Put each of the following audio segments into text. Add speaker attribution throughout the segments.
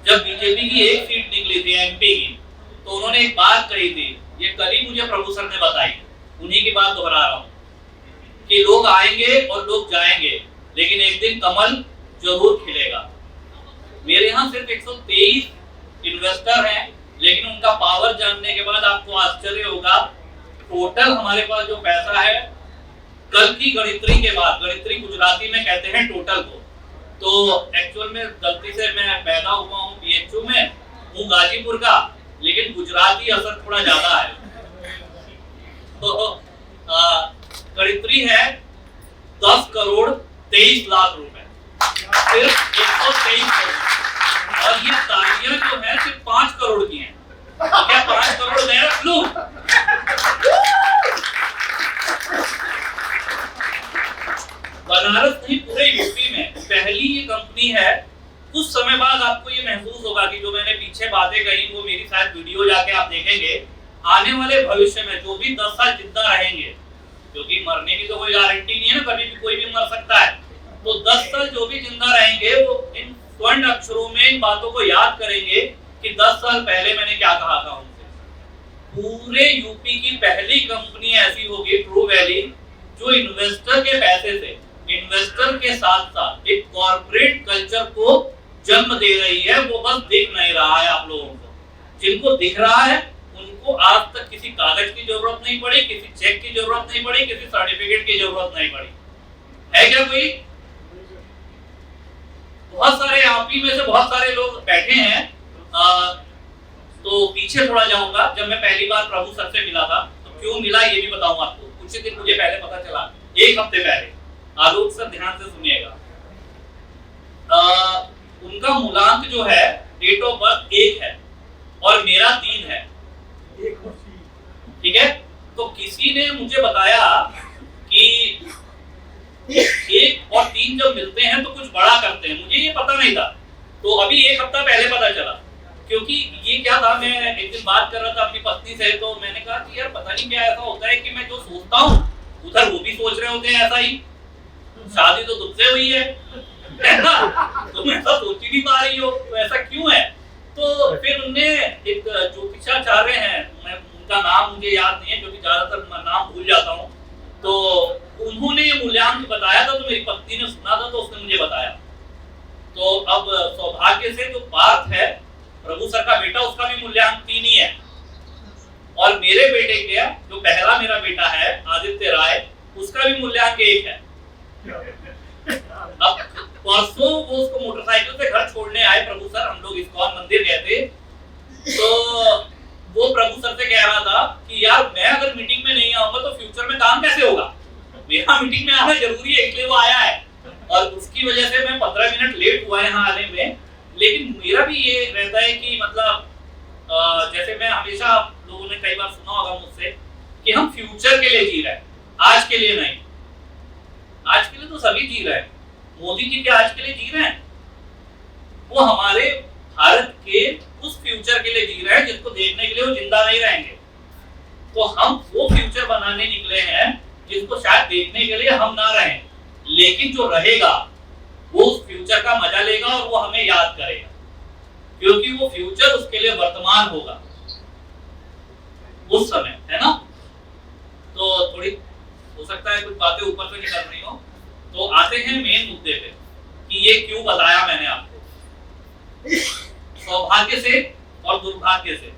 Speaker 1: जब बीजेपी की एक सीट निकली थी एमपी की, तो उन्होंने एक बात कही थी, ये कल ही मुझे प्रभु सर ने बताई, उन्हीं की बात दोहरा रहा हूँ, कि लोग आएंगे और लोग जाएंगे, लेकिन एक दिन कमल जरूर खिलेगा। मेरे यहाँ सिर्फ 123 इन्वेस्टर हैं, लेकिन उनका पावर जानने के बाद आपको आश्चर्य होगा, टोटल हमारे पास जो पैसा है कल की गणित्री के बाद, गणित्री गुजराती में कहते हैं टोटल को, तो एक्चुअल में गलती से मैं पैदा हुआ हूँ बीएचयू में, हूँ गाजीपुर का, लेकिन गुजराती असर थोड़ा ज्यादा है। तो गणित्री है 10 करोड़ 23 लाख रुपए, सिर्फ 123 करोड़, और ये तालियां जो है सिर्फ 5 करोड़ की हैं। क्या 5 करोड़ मैं रख लूं? बनारस नहीं, पूरे यूपी में पहली ये कंपनी है। कुछ समय बाद आपको ये महसूस होगा कि जो मैंने पीछे बातें कही वो मेरी शायद वीडियो जाके आप देखेंगे, आने वाले भविष्य में जो भी 10 साल जिंदा रहेंगे, क्योंकि मरने की तो कोई गारंटी नहीं है ना, कभी भी कोई भी मर सकता है, तो 10 साल जो भी जिंदा रहेंगे वो इन स्वर्ण अक्षरों में इन बातों को याद करेंगे कि 10 साल पहले मैंने क्या कहा था उनसे। पूरे यूपी की पहली कंपनी ऐसी होगी ट्रू वैली, जो इन्वेस्टर के पैसे से, इन्वेस्टर के साथ साथ एक कॉर्पोरेट कल्चर को जन्म दे रही है। वो बस दिख नहीं रहा है आप लोगों को, जिनको दिख रहा है उनको आज तक किसी कागज की जरूरत नहीं पड़ी, किसी चेक की जरूरत नहीं पड़ी, किसी सर्टिफिकेट की जरूरत नहीं पड़ी। है क्या कोई? बहुत सारे आप ही में से बहुत सारे लोग बैठे हैं। तो पीछे थोड़ा जाऊंगा, जब मैं पहली बार प्रभु सर से मिला था, तो क्यों मिला ये भी बताऊंगा आपको। कुछ दिन मुझे पहले पता चला, एक हफ्ते पहले, आलोक सर ध्यान से सुनिएगा, उनका मूलांक जो है डेट ऑफ बर्थ 1 है और मेरा 3 है, ठीक है। तो किसी ने मुझे बताया कि 1 और 3 जब मिलते हैं तो कुछ बड़ा करते हैं, मुझे ये पता नहीं था, तो अभी एक हफ्ता पहले पता चला। क्योंकि ये क्या था, मैं एक दिन बात कर रहा था अपनी पत्नी से, तो मैंने कहा कि यार पता नहीं क्या ऐसा होता है कि मैं जो सोचता हूँ उधर वो भी सोच रहे होते हैं ऐसा ही। शादी तो तुमसे हुई है ना, तुम ऐसा सोच ही नहीं पा रही हो, तो ऐसा क्यों है? तो फिर उनने एक ज्योतिषाचार्य हैं, मैं उनका नाम मुझे याद नहीं है क्योंकि ज्यादातर मैं नाम भूल जाता हूँ, तो उन्होंने ये मूल्यांक बताया था, तो मेरी पत्नी ने सुना था, तो उसने मुझे बताया। तो अब सौभाग्य से जो पार्थ है प्रभु सर का बेटा, उसका भी मूल्यांक 3 ही है, और मेरे बेटे के जो पहला मेरा बेटा है आदित्य राय, उसका भी मूल्यांक 1 है। अब परसों वो उसको मोटरसाइकिल से घर छोड़ने आए प्रभु सर, हम लोग इस्कॉन मंदिर गए थे, तो वो प्रभु सर से कह रहा था कि यार मैं अगर मीटिंग में नहीं आऊंगा तो फ्यूचर में काम कैसे होगा, मेरा मीटिंग में आना जरूरी है, इसलिए वो आया है, और उसकी वजह से मैं 15 मिनट लेट हुआ यहाँ आने में। लेकिन मेरा भी ये रहता है कि मतलब जैसे मैं हमेशा, आप लोगों ने कई बार सुना होगा मुझसे कि हम फ्यूचर के लिए जी रहे हैं, आज के लिए नहीं। आज के लिए तो सभी जी रहे हैं, मोदी जी क्या आज के लिए जी रहे हैं? वो हमारे भारत के उस फ्यूचर के लिए जी रहे हैं जिसको देखने के लिए वो जिंदा नहीं रहेंगे। तो हम वो फ्यूचर बनाने निकले हैं जिसको शायद देखने के लिए हम ना रहें, लेकिन जो रहेगा वो उस फ्यूचर का मजा लेगा और वो हमें याद करेगा, क्योंकि वो फ्यूचर उसके लिए वर्तमान होगा उस समय, है ना। तो थोड़ी हो सकता है कुछ बातें ऊपर से निकल रही हो, तो आते हैं मेन मुद्दे पे कि ये क्यों बताया मैंने आपको। सौभाग्य से और दुर्भाग्य से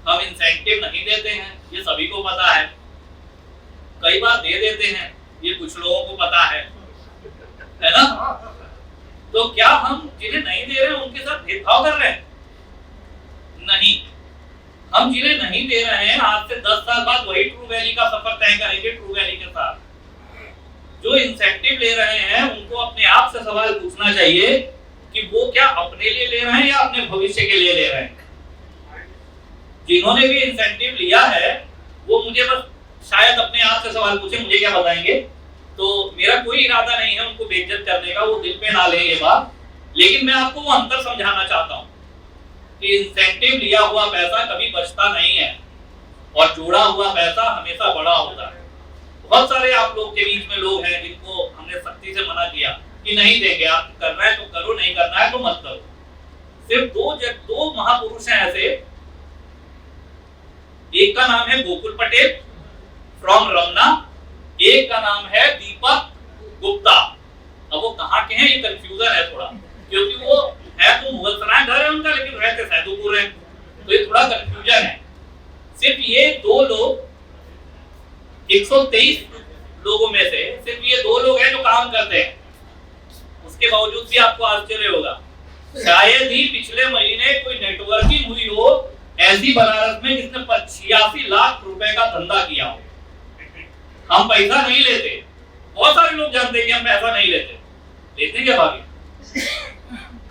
Speaker 1: हम इंसेंटिव नहीं देते हैं, ये सभी को पता है। कई बार दे देते हैं, ये कुछ लोगों को पता है ना। तो क्या हम जिन्हें नहीं दे रहे हैं उनके साथ भेदभाव कर रहे हैं? नहीं, हम जिन्हें नहीं दे रहे हैं आज से 10 साल बाद वही ट्रू वैली का सफर तय करेंगे ट्रू वैली के साथ। जो इंसेंटिव ले रहे हैं उनको अपने आप से सवाल पूछना चाहिए कि वो क्या अपने लिए ले रहे हैं या अपने भविष्य के लिए ले रहे हैं। जिन्होंने भी इंसेंटिव लिया है वो मुझे बस शायद अपने आप से सवाल पूछे, मुझे क्या बताएंगे। तो मेरा कोई इरादा नहीं है उनको बेइज्जत करने का, वो दिल पे ना ले ये बात, लेकिन मैं आपको वो अंतर समझाना चाहता हूँ कि इंसेंटिव लिया हुआ पैसा कभी बचता नहीं है और जोड़ा हुआ पैसा हमेशा बड़ा होता है। बहुत सारे आप लोग के बीच में लोग हैं जिनको हमने सख्ती से मना किया कि नहीं देंगे, आप करना है तो करो, नहीं करना है तो मत करो। सिर्फ दो महापुरुष हैं ऐसे, एक का नाम है गोकुल पटेल फ्रॉम रमना, एक का नाम है दीपक गुप्ता। अब वो कहाँ के हैं ये कंफ्यूजन है थोड़ा, क्योंकि वो है तो मुगलसराय घर है उनका, लेकिन रहते सैदुपुर है, तो ये थोड़ा कंफ्यूजन है। सिर्फ ये दो लोग 123 लोगों में से सिर्फ ये दो लोग हैं जो काम करते हैं। उसके बावजूद भी आपको आश्चर्य होगा, शायद ही पिछले महीने कोई नेटवर्किंग हुई हो ऐसी बनारस में जिसने 86 लाख रुपए का धंधा किया हो। हम पैसा नहीं लेते, बहुत सारे लोग जानते हैं कि हम पैसा नहीं लेते, लेते क्या भाभी?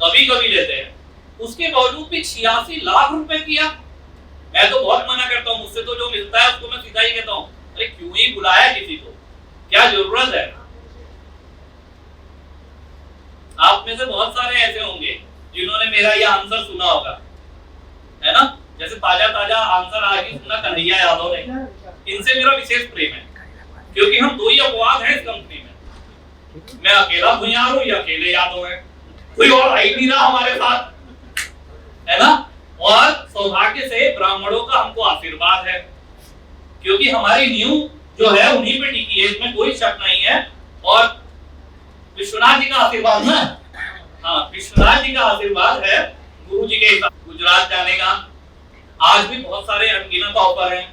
Speaker 1: कभी कभी लेते हैं। उसके बावजूद भी 86 लाख रुपए किया। मैं तो बहुत मना करता हूँ, मुझसे तो जो मिलता है उसको मैं सीधा ही कहता हूँ, अरे क्यों ही बुलाया किसी को, क्या जरूरत है? आप में से बहुत सारे ऐसे होंगे जिन्होंने मेरा ये आंसर सुना होगा, है ना? जैसे ताजा ताजा आंसर आज ही सुना कन्हैया यादव ने। इनसे मेरा विशेष प्रेम है, क्योंकि हम दो ही अपवाद हैं इस कंपनी में। मैं अकेला भुइयार हूं, ये अकेले यादव है, कोई और आई नहीं रहा हमारे साथ, है ना? और सौभाग्य से ब्राह्मणों का हमको आशीर्वाद है, क्योंकि हमारी नींव जो है उन्हीं पे टिकी है, इसमें कोई शक नहीं है। और विश्वनाथ जी का आशीर्वाद ना, हाँ विश्वनाथ जी का आशीर्वाद है गुरु जी के साथ। गुजरात जाने का आज भी बहुत सारे अनगिनत ऑफर हैं,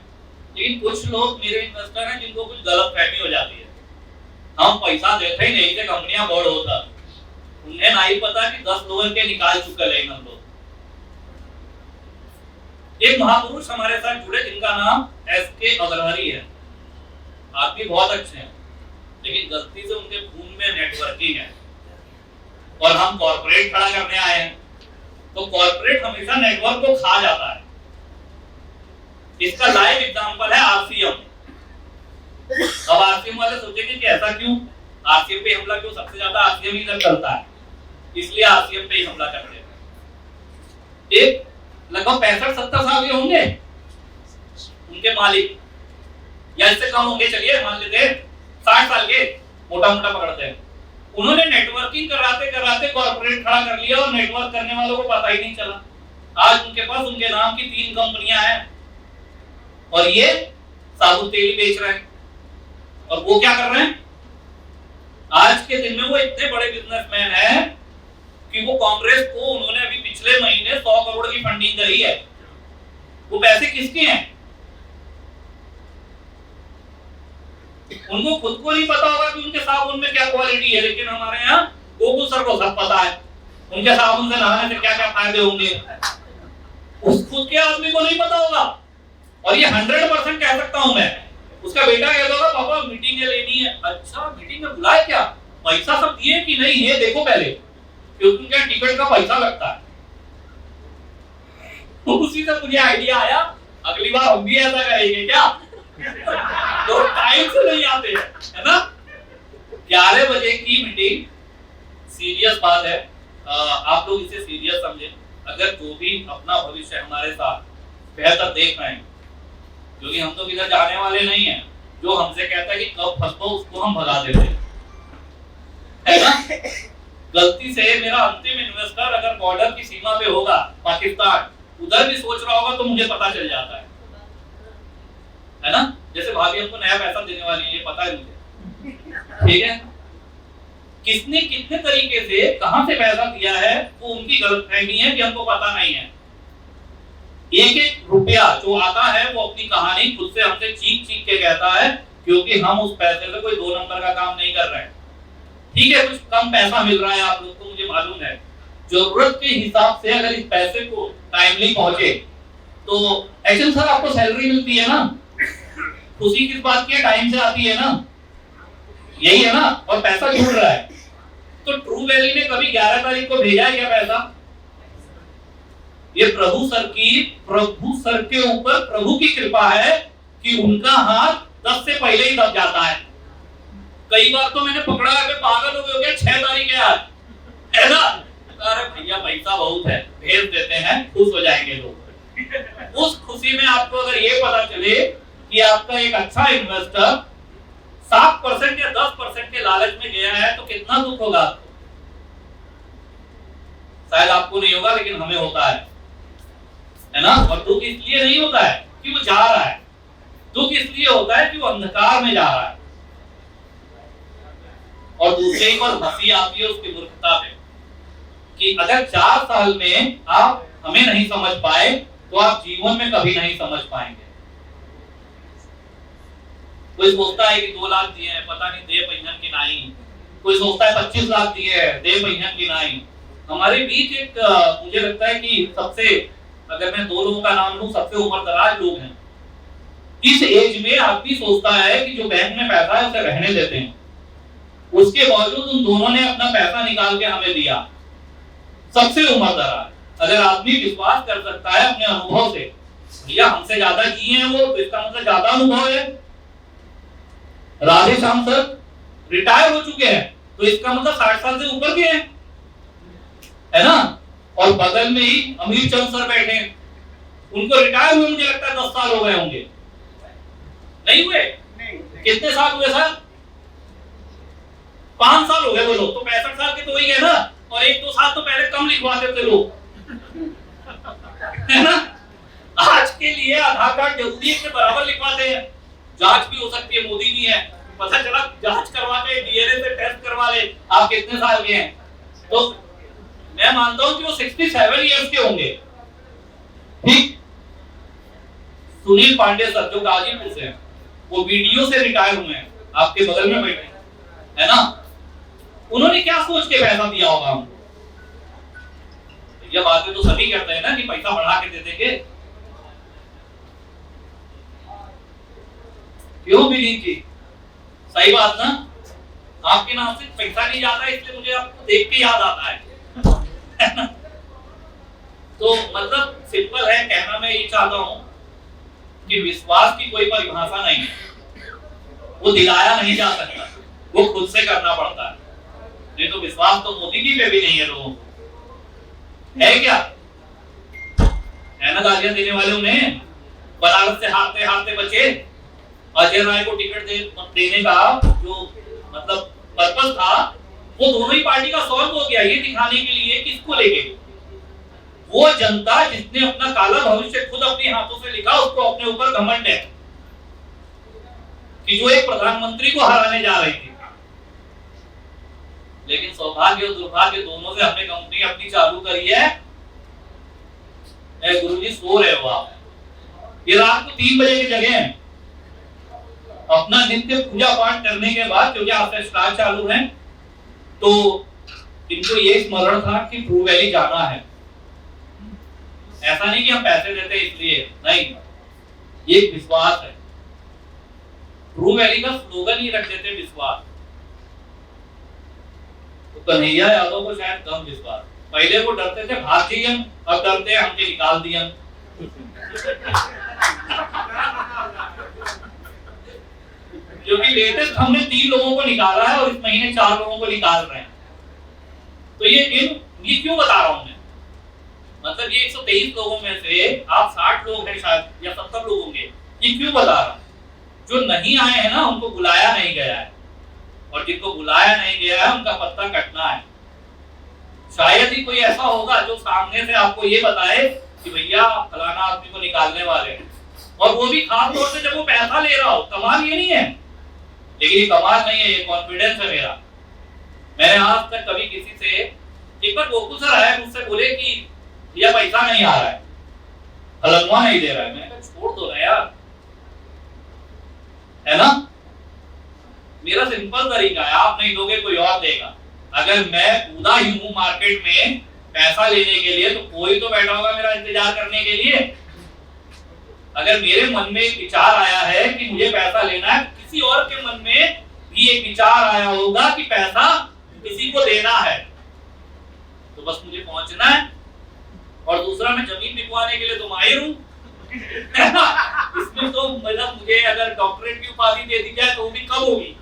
Speaker 1: लेकिन कुछ लोग मेरे इन्वेस्टर हैं जिनको कुछ गलत फहमी हो जाती है। हम पैसा देते ही नहीं थे, कंपनियां बोर्ड होता, उन्हें नहीं पता कि 10 लोगों के निकाल चुके हैं हम लोग। एक महापुरुष हमारे साथ जुड़े जिनका नाम एसके अग्रहरी है। आप भी बहुत अच्छे हैं, लेकिन गलती से उनके खून में नेटवर्किंग है और हम कॉर्पोरेट खड़ा करने आए हैं, तो कॉर्पोरेट हमेशा नेटवर्क को खा जाता है। इसका लाइव एग्जांपल है आरसीएम। अब आरसीएम वाले सोचेंगे कि ऐसा क्यों, आरसीएम पे हमला क्यों? सबसे ज्यादा आरसीएम ही इधर चलता है, इसलिए आरसीएम पे ही हमला करते हैं। एक लगभग 65-70 साल के होंगे उनके मालिक, या इससे कम होंगे, चलिए मान लेते हैं 60 साल के, मोटा मोटा पकड़ते हैं। उन्होंने नेटवर्किंग कराते कॉर्पोरेट खड़ा कर लिया और नेटवर्क करने वालों को पता ही नहीं चला। आज उनके पास उनके नाम की 3 कंपनियां हैं और ये साबुन तेल बेच रहे हैं। और वो क्या कर रहे हैं? आज के दिन में वो इतने बड़े बिजनेसमैन हैं कि वो कांग्रेस को उन्होंने अभी पिछले महीने 100 करोड़ की फंडिंग करी है। वो पैसे किसके हैं? उनको खुद को नहीं पता होगा कि उनके साबुन में क्या क्वालिटी है, लेकिन हमारे यहाँ गोकुल सर को सब पता है उनके साबुन से नहाने से क्या क्या फायदे होंगे। उस खुद के आदमी को नहीं पता होगा। और ये 100% कह सकता हूं मैं, उसका बेटा कहता होगा पापा मीटिंग लेनी है। अच्छा मीटिंग में बुलाए क्या? पैसा सब दिए कि नहीं ये देखो पहले, क्योंकि उनका टिकट का पैसा लगता है। उसी से मुझे आइडिया आया, अगली बार हम भी ऐसा करेंगे क्या? तो टाइम से नहीं आते हैं, है ना? 11 बजे की मीटिंग, सीरियस बात है, आप लोग इसे सीरियस समझें। अगर जो भी अपना भविष्य हमारे साथ बेहतर देख रहे हैं, क्योंकि हम तो किधर जाने वाले नहीं हैं, जो हमसे कहता है कि कब फंसो उसको हम भगा देते हैं, है ना? गलती से मेरा अंतिम इन्वेस्टर अगर बॉर्डर की सीमा पे होगा पाकिस्तान, उधर भी सोच रहा होगा तो मुझे पता चल जाता है ना? जैसे भाभी हमको नया पैसा देने वाली है, ये पता है मुझे, ठीक है? किसने कितने तरीके से कहां से पैसा दिया है वो उनकी गलतफहमी है कि हमको पता नहीं है। एक एक रुपया जो आता है वो अपनी कहानी खुद से हमसे चीख चीख के कहता है, क्योंकि हम उस पैसे से कोई 2 नंबर का काम नहीं कर रहे हैं। ठीक है, कुछ कम पैसा मिल रहा है आप लोग को, मुझे मालूम है। जरूरत के हिसाब से अगर इस पैसे को टाइमली पहुंचे तो एक्चुअली सर आपको सैलरी मिलती है ना, खुशी किस बात की है? टाइम से आती है ना, यही है ना? और पैसा जुड़ रहा है। तो ट्रू वैली ने कभी 11 तारीख को भेजा है क्या पैसा? ये प्रभु सर के ऊपर प्रभु की कृपा है कि उनका हाथ 10 से पहले ही दब जाता है। कई बार तो मैंने पकड़ा है, पागल हो गया, 6 तारीख है आज, है ना? अरे भैया पैसा बहुत है, भेज देते हैं, खुश हो जाएंगे लोग। उस खुशी में आपको अगर ये पता चले कि आपका एक अच्छा इन्वेस्टर 7% या 10% के लालच में गया है तो कितना दुख होगा आपको? शायद आपको नहीं होगा लेकिन हमें होता है ना। और दुख इसलिए नहीं होता है कि वो जा रहा है, दुख इसलिए होता है कि वो अंधकार में जा रहा है और दूसरे ही पर हंसी आती है उसकी मूर्खता पे कि अगर 4 साल में आप हमें नहीं समझ पाए तो आप जीवन में कभी नहीं समझ पाएंगे। कोई सोचता है कि 2 लाख दिए हैं, पता नहीं दे पहियन की नाई, कोई सोचता है 25 लाख दिए हैं, दे पहियन की नाई। हमारे बीच एक मुझे लगता है कि सबसे, अगर मैं 2 लोगों का नाम लूं, सबसे उम्रदराज लोग हैं। इस एज में आदमी सोचता है कि जो बैंक में पैसा है उसे रहने देते हैं, उसके बावजूद उन दोनों ने अपना पैसा निकाल के हमें दिया। सबसे उम्रदराज अगर आदमी विश्वास कर सकता है अपने अनुभव से, भैया हमसे ज्यादा जिए हैं वो, तो इसका मतलब ज्यादा अनुभव है। राधे श्याम सर रिटायर हो चुके हैं तो इसका मतलब 60 साल से ऊपर के हैं, है ना। और बगल में ही अमीर चंद सर बैठे हैं, उनको रिटायर हुए मुझे लगता है 10 साल हो गए होंगे, नहीं हुए? कितने साल हुए सर? 5 साल हो गए वो लोग, तो 65 साल के तो हो ही गए ना। और 1-2 साल तो पहले कम लिखवाते थे लोग, है ना। आज के लिए आधार कार्ड जरूरी है के बराबर लिखवाते हैं। जांच भी हो सकती है, मोदी जी है, पता चला जांच करवा के डीएनए से टेस्ट करवा ले आप कितने साल के हैं, तो मैं मानता हूं कि वो 67 इयर्स के होंगे। ठीक। सुनील पांडे सर जो गाजीपुर से हैं, वो वीडियो से रिटायर हुए हैं, आपके बगल में बैठे, है ना। उन्होंने क्या सोच के पैसा दिया होगा हमको? ये बातें तो सभी करते हैं ना कि पैसा बढ़ा के दे देंगे, क्यों भी नहीं जी, सही बात ना। आपके नाम से पैसा नहीं जाता इसलिए मुझे आपको देख के याद आता है तो मतलब सिंपल है, कहना मैं ये चाहता हूं कि विश्वास की कोई परिभाषा नहीं है, वो दिलाया नहीं जा सकता, वो खुद से करना पड़ता है। नहीं तो विश्वास तो मोदी जी पे भी नहीं है लोगों को, है क्या? है ना, गालियां देने वाले उन्हें। बनारस से हारते हारते बचे, अजय राय को टिकट देने का जो मतलब पर्पस था, वो दोनों ही पार्टी का सॉल्व हो गया, ये दिखाने के लिए किसको लेके, वो जनता जिसने अपना काला भविष्य खुद अपने हाथों से लिखा, उसको अपने ऊपर घमंड है कि जो एक प्रधानमंत्री को हराने जा रही थी। लेकिन सौभाग्य और दुर्भाग्य दोनों से हमने कंपनी अपनी चालू करी है। गुरुजी सो रहे हो आप, ये रात को 3 बजे की जगह है। अपना नित्य पूजा पाठ करने के बाद, क्योंकि आपका स्टार चालू है, तो इनको ये स्मरण था कि ट्रू वैली जाना है। ऐसा नहीं कि हम पैसे देते इसलिए, नहीं, ये एक विश्वास है। ट्रू वैली का स्लोगन ही रख देते विश्वास। तो कन्हैया यादव को शायद कम विश्वास, पहले वो डरते थे भारतीय, अब डरते हैं हमके निकाल दिया क्योंकि लेटेस्ट हमने 3 लोगों को निकाला है और इस महीने 4 लोगों को निकाल रहे हैं। तो ये क्यों बता रहा हूं मैं, मतलब ये 123 लोगों में से आप 60 लोग हैं शायद या 70 लोग होंगे, ये क्यों बता रहा हूं? जो नहीं आए हैं ना, उनको बुलाया नहीं गया है, और जिनको बुलाया नहीं गया है उनका पत्ता कटना है। शायद ही कोई ऐसा होगा जो सामने से आपको ये बताए कि भैया फलाना आदमी को निकालने वाले हैं, और वो भी खास तौर से जब वो पैसा ले रहा हो। कमाल ये नहीं है, लेकिन ये कमाल नहीं है, ये कॉन्फिडेंस है मेरा। मैंने आज तक कभी किसी से, एक बार गोकुल सर आया मुझसे बोले कि भैया पैसा नहीं आ रहा है, हलवा नहीं दे रहा है। मैंने कहा छोड़ दो ना यार, है ना। मेरा सिंपल तरीका है, आप नहीं दोगे कोई और देगा। अगर मैं कूदा ही हूं मार्केट में पैसा लेने के लिए, तो कोई तो बैठा होगा मेरा इंतजार करने के लिए। अगर मेरे मन में एक विचार आया है कि मुझे पैसा लेना है, किसी और के मन में भी एक विचार आया होगा कि पैसा किसी को देना है, तो बस मुझे पहुंचना है। और दूसरा, मैं जमीन बिकवाने के लिए तो माहिर हूं इसमें तो मतलब मुझे अगर डॉक्टरेट की उपाधि दे दी जाए तो भी कम होगी,